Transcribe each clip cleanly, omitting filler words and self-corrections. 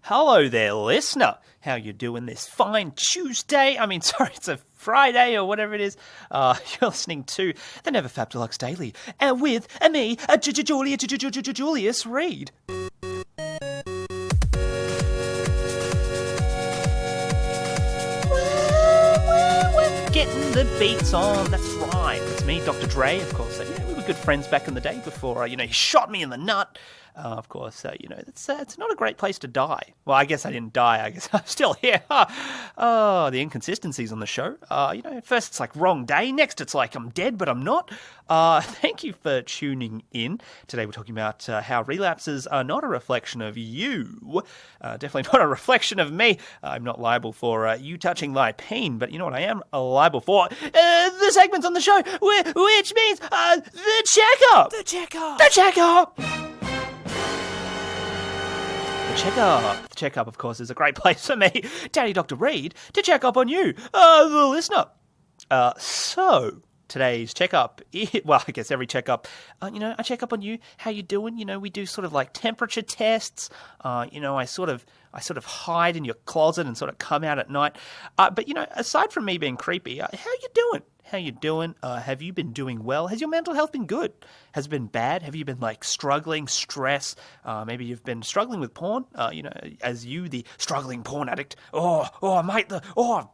Hello there, listener. How you doing this fine Tuesday? Sorry, it's a Friday or whatever it is. You're listening to the NeverFap Deluxe Daily, and with me, Julius Reed. Getting the beats on, that's right. It's me, Dr. Dre, of course. We were good friends back in the day before, he shot me in the nut. Of course, it's not a great place to die. Well, I guess I didn't die. I guess I'm still here. Oh, the inconsistencies on the show. First it's like wrong day. Next it's like I'm dead, but I'm not. Thank you for tuning in. Today we're talking about how relapses are not a reflection of you. Definitely not a reflection of me. I'm not liable for you touching my pain, but you know what I am liable for? The segments on the show, which means the checkup. The checkup. The checkup. The Checkup, of course, is a great place for me, Daddy Dr. Reed, to check up on you, the listener. So, today's checkup, well, I guess every checkup, I check up on you, how you doing, we do sort of like temperature tests, I sort of hide in your closet and sort of come out at night, but, aside from me being creepy, how you doing? How you doing? Have you been doing well? Has your mental health been good? Has it been bad? Have you been struggling, stress? Maybe you've been struggling with porn, as you, the struggling porn addict. Oh, mate,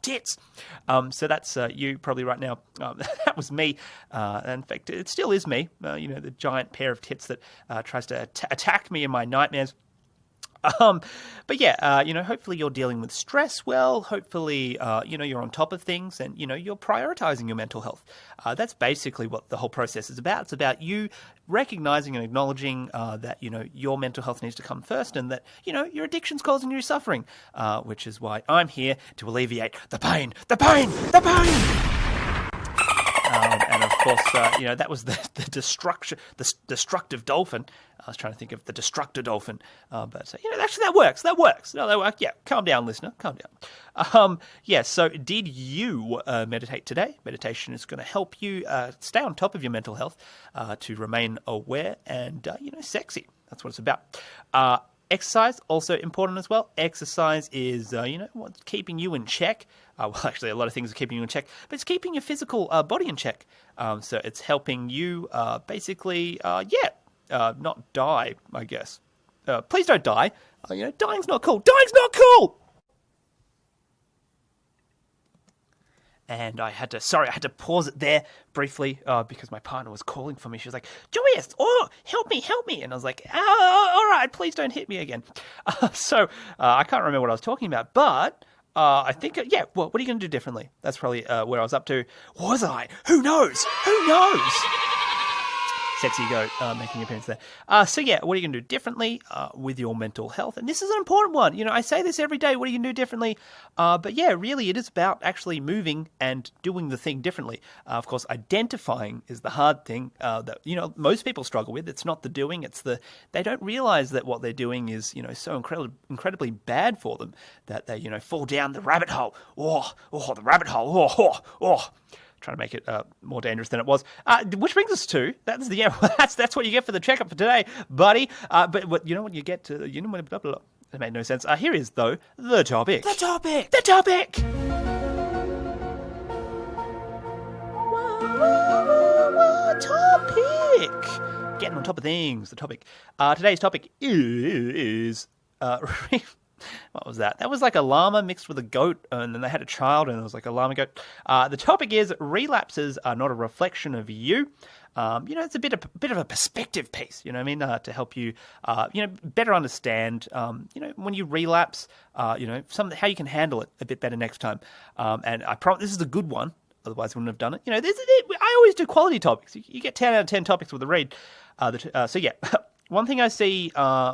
tits. So that's you probably right now. That was me. In fact, it still is me, the giant pair of tits that tries to attack me in my nightmares. But yeah, hopefully you're dealing with stress well. Hopefully, you're on top of things and, you're prioritizing your mental health. That's basically what the whole process is about. It's about you recognizing and acknowledging that, your mental health needs to come first and that, your addiction's causing you suffering, which is why I'm here to alleviate the pain. And of course, that was the destructive dolphin. I was trying to think of the destructor dolphin, but actually that works. No, that works. Yeah, calm down, listener. Calm down. So did you meditate today? Meditation is going to help you stay on top of your mental health, to remain aware and sexy. That's what it's about. Exercise, also important as well. Exercise is, what's keeping you in check. Well, actually, a lot of things are keeping you in check, but it's keeping your physical body in check. So it's helping you basically, not die, I guess. Please don't die. Dying's not cool. And I had to pause it there briefly because my partner was calling for me. She was like, Julius, help me. And I was like, all right, please don't hit me again. So I can't remember what I was talking about, but I think, well, what are you going to do differently? That's probably where I was up to. Was I? Who knows? Sexy goat making an appearance there. What are you going to do differently with your mental health? And this is an important one. I say this every day. What are you going to do differently? But really, it is about actually moving and doing the thing differently. Of course, identifying is the hard thing that, most people struggle with. It's not the doing. It's they don't realize that what they're doing is, so incredibly bad for them that they, fall down the rabbit hole. The rabbit hole. Trying to make it more dangerous than it was. Which brings us to that's what you get for the checkup for today, buddy. But what you get to blah, blah, blah. It made no sense. Here is though the topic. The topic. Topic. Getting on top of things. The topic. Today's topic is what was that? That was like a llama mixed with a goat, and then they had a child, and it was like a llama goat. The topic is relapses are not a reflection of you. It's a bit of a perspective piece, to help you, better understand, when you relapse, how you can handle it a bit better next time. And I promise this is a good one. Otherwise, I wouldn't have done it. I always do quality topics. You get 10 out of 10 topics with a read. One thing I see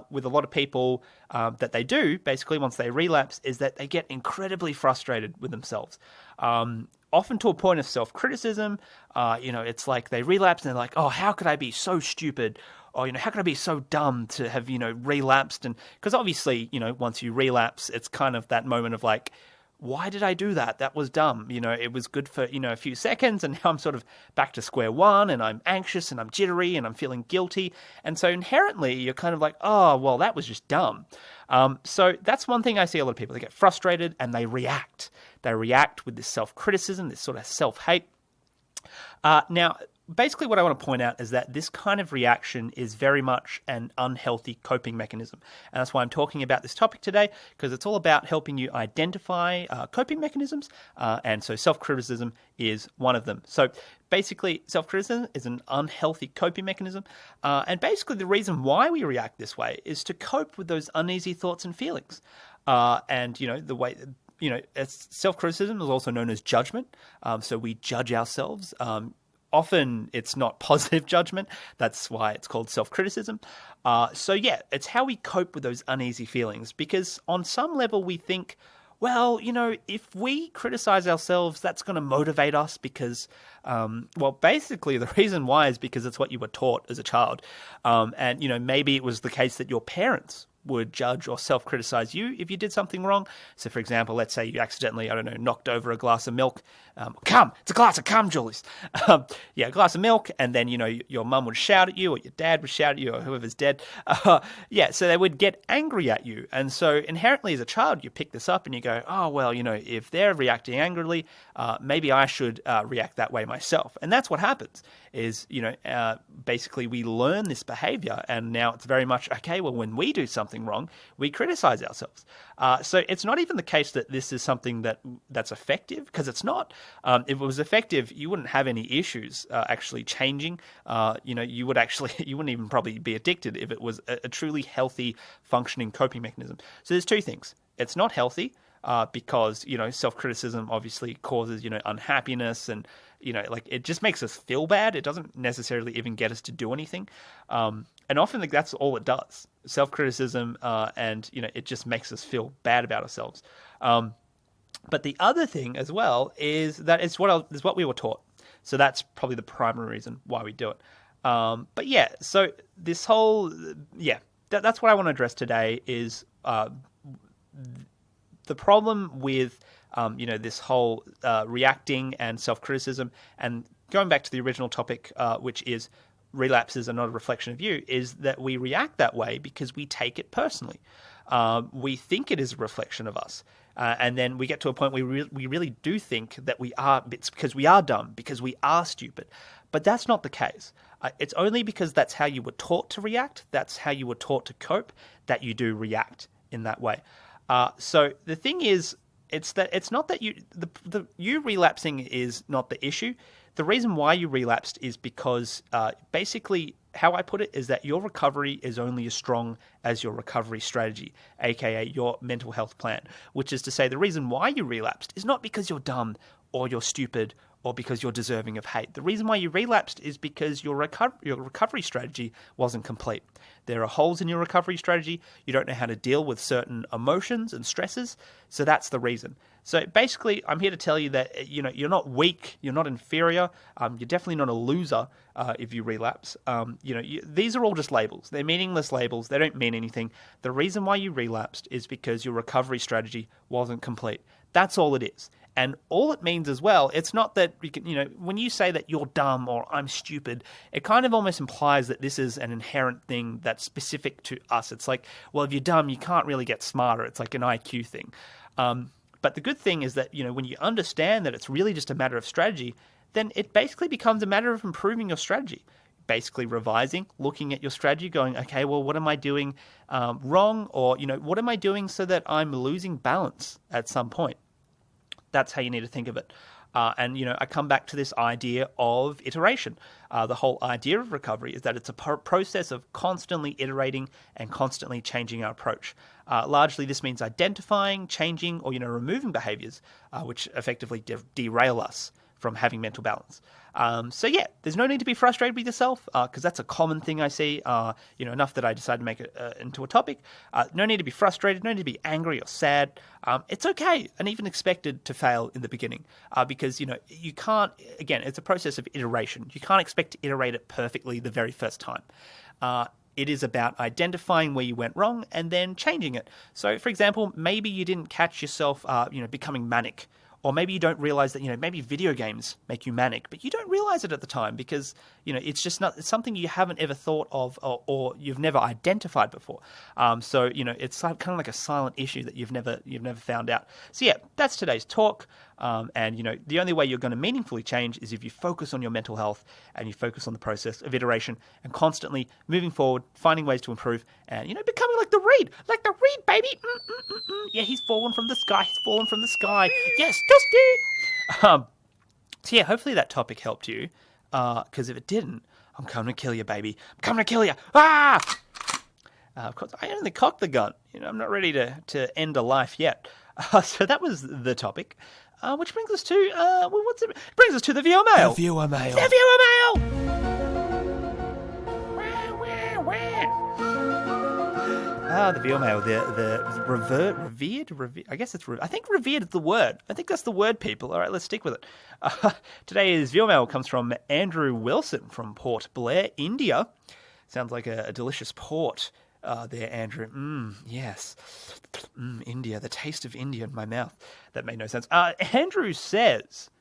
with a lot of people that they do, basically, once they relapse, is that they get incredibly frustrated with themselves. Often to a point of self-criticism. It's like they relapse and they're like, oh, how could I be so stupid? Or, how could I be so dumb to have, relapsed? And because obviously, once you relapse, it's kind of that moment of like, why did I do that? That was dumb. It was good for, a few seconds, and now I'm sort of back to square one, and I'm anxious and I'm jittery and I'm feeling guilty. And so inherently you're kind of like, oh, well, that was just dumb. So that's one thing I see a lot of people. They get frustrated and they react. They react with this self-criticism, this sort of self-hate. Now, basically what I want to point out is that this kind of reaction is very much an unhealthy coping mechanism. And that's why I'm talking about this topic today, because it's all about helping you identify coping mechanisms. And so self-criticism is one of them. So basically, self-criticism is an unhealthy coping mechanism. And basically the reason why we react this way is to cope with those uneasy thoughts and feelings. The way... self-criticism is also known as judgment. So we judge ourselves. Often it's not positive judgment. That's why it's called self-criticism. It's how we cope with those uneasy feelings, because on some level we think, well, if we criticize ourselves, that's going to motivate us because, basically the reason why is because it's what you were taught as a child. Maybe it was the case that your parents would judge or self-criticize you if you did something wrong. So, for example, let's say you accidentally, knocked over a glass of milk. It's a glass of cum, Julius. A glass of milk, and then, your mum would shout at you, or your dad would shout at you, or whoever's dead. So they would get angry at you. And so inherently as a child, you pick this up and you go, oh, well, if they're reacting angrily, maybe I should react that way myself. And that's what happens is, basically we learn this behavior, and now it's very much, okay, well, when we do something wrong, we criticize ourselves. So it's not even the case that this is something that's effective, because it's not. If it was effective, you wouldn't have any issues actually changing. You wouldn't even probably be addicted if it was a truly healthy, functioning coping mechanism. So there's two things. It's not healthy because, self-criticism obviously causes, unhappiness, and, it just makes us feel bad. It doesn't necessarily even get us to do anything. And often that's all it does. Self-criticism, and it just makes us feel bad about ourselves. But the other thing as well is that it's what we were taught. So that's probably the primary reason why we do it. So this whole, that's what I want to address today is the problem with, this whole reacting and self-criticism, and going back to the original topic, which is relapses are not a reflection of you, is that we react that way because we take it personally. We think it is a reflection of us. And then we get to a point where we really do think that it's because we are dumb, because we are stupid. But that's not the case. It's only because that's how you were taught to react, that's how you were taught to cope, that you do react in that way. So the thing is, it's not that you relapsing is not the issue. The reason why you relapsed is because basically how I put it is that your recovery is only as strong as your recovery strategy, aka your mental health plan, which is to say the reason why you relapsed is not because you're dumb or you're stupid or because you're deserving of hate. The reason why you relapsed is because your recovery strategy wasn't complete. There are holes in your recovery strategy. You don't know how to deal with certain emotions and stresses. So that's the reason. So basically, I'm here to tell you that you're not weak, you're not inferior, you're definitely not a loser if you relapse. These are all just labels. They're meaningless labels. They don't mean anything. The reason why you relapsed is because your recovery strategy wasn't complete. That's all it is. And all it means as well, it's not that, when you say that you're dumb or I'm stupid, it kind of almost implies that this is an inherent thing that's specific to us. It's like, well, if you're dumb, you can't really get smarter. It's like an IQ thing. But the good thing is that, when you understand that it's really just a matter of strategy, then it basically becomes a matter of improving your strategy. Basically revising, looking at your strategy, going, okay, well, what am I doing wrong? Or, what am I doing so that I'm losing balance at some point? That's how you need to think of it. I come back to this idea of iteration. The whole idea of recovery is that it's a process of constantly iterating and constantly changing our approach. Largely, this means identifying, changing, or removing behaviors which effectively derail us from having mental balance. There's no need to be frustrated with yourself because that's a common thing I see, enough that I decided to make it into a topic. No need to be frustrated, no need to be angry or sad. It's okay and even expected to fail in the beginning because, you can't, again, it's a process of iteration. You can't expect to iterate it perfectly the very first time. It is about identifying where you went wrong and then changing it. So, for example, maybe you didn't catch yourself, becoming manic. Or maybe you don't realize that, maybe video games make you manic, but you don't realize it at the time because, it's just not, it's something you haven't ever thought of or you've never identified before. So, it's kind of like a silent issue that you've never found out. So yeah, that's today's talk. And the only way you're going to meaningfully change is if you focus on your mental health and you focus on the process of iteration and constantly moving forward, finding ways to improve and, becoming like the Reed, baby. Yeah, he's fallen from the sky. Yes, Dusty. So yeah, hopefully that topic helped you. Because if it didn't, I'm coming to kill you, baby. I'm coming to kill you. Ah! Of course, I only cocked the gun. I'm not ready to end a life yet. So that was the topic. Which brings us to brings us to the viewer mail. The viewer mail. The viewer mail. The revered. I guess I think revered is the word. I think that's the word, people. All right, let's stick with it. Today's viewer mail comes from Andrew Wilson from Port Blair, India. Sounds like a delicious port. There, Andrew. Yes. India. The taste of India in my mouth. That made no sense. Andrew says,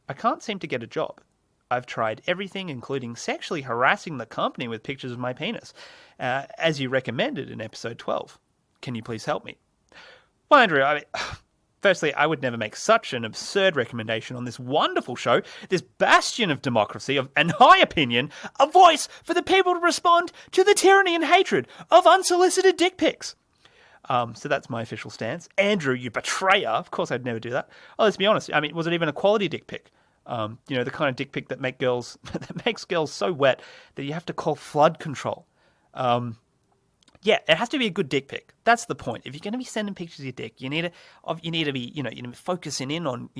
I can't seem to get a job. I've tried everything, including sexually harassing the company with pictures of my penis, as you recommended in episode 12. Can you please help me? Well, Andrew, firstly, I would never make such an absurd recommendation on this wonderful show, this bastion of democracy and high opinion, a voice for the people to respond to the tyranny and hatred of unsolicited dick pics. So that's my official stance. Andrew, you betrayer. Of course I'd never do that. Oh, let's be honest. Was it even a quality dick pic? The kind of dick pic that makes girls so wet that you have to call flood control. Yeah, it has to be a good dick pic. That's the point. If you're going to be sending pictures of your dick, you need to be, focusing in on,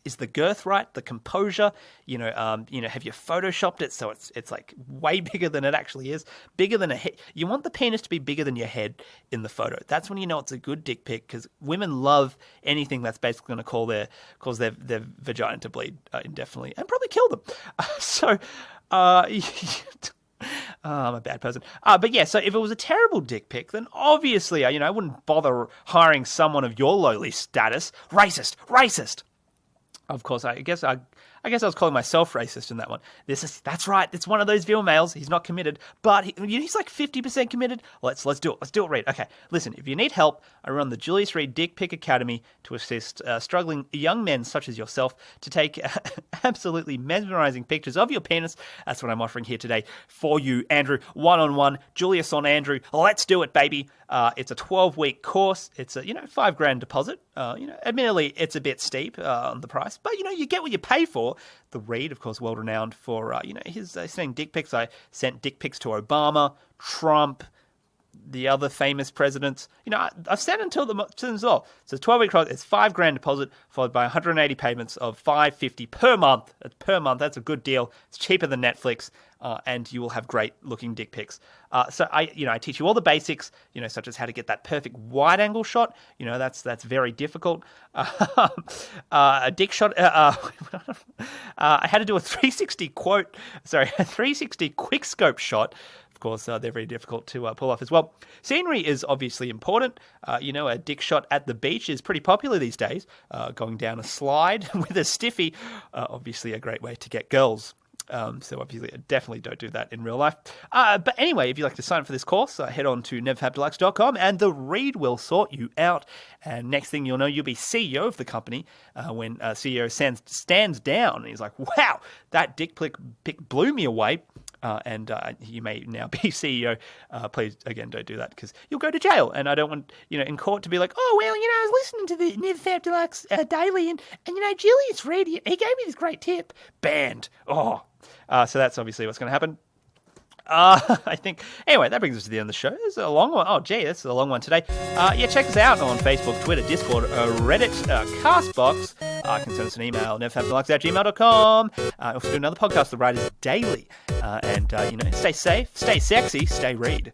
is the girth right, the composure, have you photoshopped it so it's like way bigger than it actually is, bigger than a head. You want the penis to be bigger than your head in the photo. That's when you know it's a good dick pic because women love anything that's basically going to cause their vagina to bleed indefinitely and probably kill them. I'm a bad person. But yeah, so if it was a terrible dick pic, then obviously, I wouldn't bother hiring someone of your lowly status. Racist. Of course, I guess I was calling myself racist in that one. That's right. It's one of those viewer mails. He's not committed, but he's like 50% committed. Let's do it. Let's do it, Reed. Okay, listen. If you need help, I run the Julius Reed Dick Pic Academy to assist struggling young men such as yourself to take absolutely mesmerizing pictures of your penis. That's what I'm offering here today for you, Andrew. 1-on-1, Julius on Andrew. Let's do it, baby. It's a 12-week course. It's a $5,000 deposit. Admittedly, it's a bit steep on the price, but you get what you pay for. The Reed, of course, world renowned for his sending dick pics. I sent dick pics to Obama, Trump, the other famous presidents. I've sent until the as well. So 12-week course. It's $5,000 deposit followed by 180 payments of $550 per month. That's a good deal. It's cheaper than Netflix. And you will have great looking dick pics. So I teach you all the basics, such as how to get that perfect wide angle shot. That's very difficult. A dick shot. I had to do a 360 quick scope shot. Of course, they're very difficult to pull off as well. Scenery is obviously important. A dick shot at the beach is pretty popular these days. Going down a slide with a stiffy, obviously a great way to get girls. So obviously, definitely don't do that in real life. But anyway, if you'd like to sign up for this course, head on to NeverFapDeluxe.com and the Reed will sort you out. And next thing you'll know, you'll be CEO of the company when CEO stands down and he's like, wow, that dick pic blew me away. And you may now be CEO. Please, again, don't do that because you'll go to jail. And I don't want, in court to be like, oh, well, I was listening to the NeverFap Deluxe daily and Julius Reed, he gave me this great tip. Banned. Oh. So that's obviously what's going to happen. I think, anyway, that brings us to the end of the show. This is a long one. Oh, gee, this is a long one today. Check us out on Facebook, Twitter, Discord, Reddit, Castbox. You can send us an email, neverfapdeluxe@gmail.com. Also do another podcast, The Writers Daily. Stay safe, stay sexy, stay Reed.